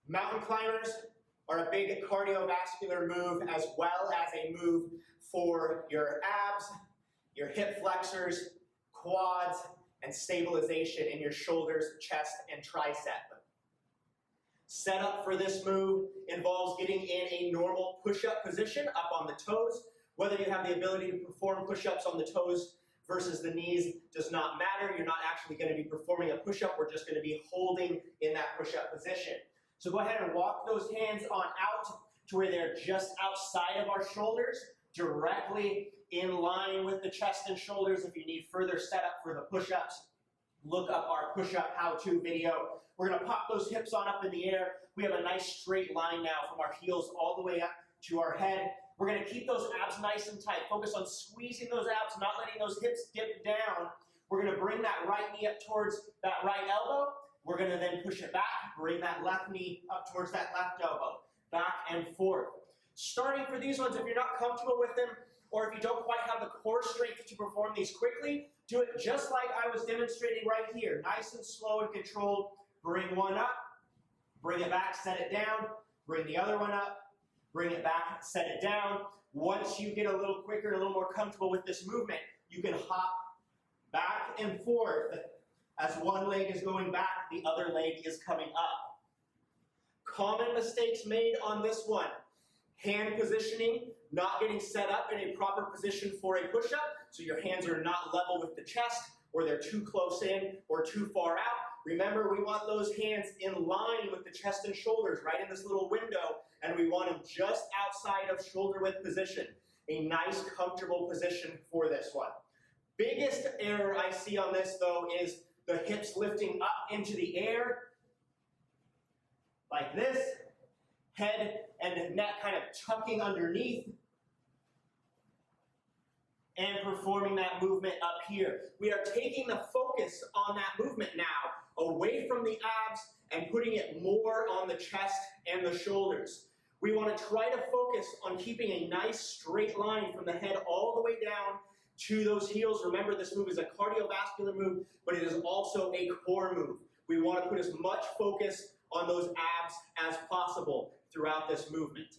Mountain climbers are a big cardiovascular move as well as a move for your abs, your hip flexors, quads, and stabilization in your shoulders, chest, and tricep. Setup for this move involves getting in a normal push-up position up on the toes. Whether you have the ability to perform push-ups on the toes versus the knees does not matter. You're not actually going to be performing a push-up. We're just going to be holding in that push-up position. So go ahead and walk those hands on out to where they're just outside of our shoulders, directly in line with the chest and shoulders. If you need further setup for the push-ups, look up our push-up how-to video. We're going to pop those hips on up in the air. We have a nice straight line now from our heels all the way up to our head. We're going to keep those abs nice and tight. Focus on squeezing those abs, not letting those hips dip down. We're going to bring that right knee up towards that right elbow. We're going to then push it back, bring that left knee up towards that left elbow, back and forth. Starting for these ones, if you're not comfortable with them, or if you don't quite have the core strength to perform these quickly, do it just like I was demonstrating right here. Nice and slow and controlled. Bring one up, bring it back, set it down, bring the other one up, bring it back, set it down. Once you get a little quicker, a little more comfortable with this movement, you can hop back and forth. As one leg is going back, the other leg is coming up. Common mistakes made on this one. Hand positioning, not getting set up in a proper position for a push-up, so your hands are not level with the chest, or they're too close in or too far out. Remember, we want those hands in line with the chest and shoulders, right in this little window, and we want them just outside of shoulder width position. A nice, comfortable position for this one. Biggest error I see on this, though, is the hips lifting up into the air, like this, head and neck kind of tucking underneath, and performing that movement up here. We are taking the focus on that movement now, away from the abs and putting it more on the chest and the shoulders. We want to try to focus on keeping a nice straight line from the head all the way down to those heels. Remember, this move is a cardiovascular move, but it is also a core move. We want to put as much focus on those abs as possible throughout this movement.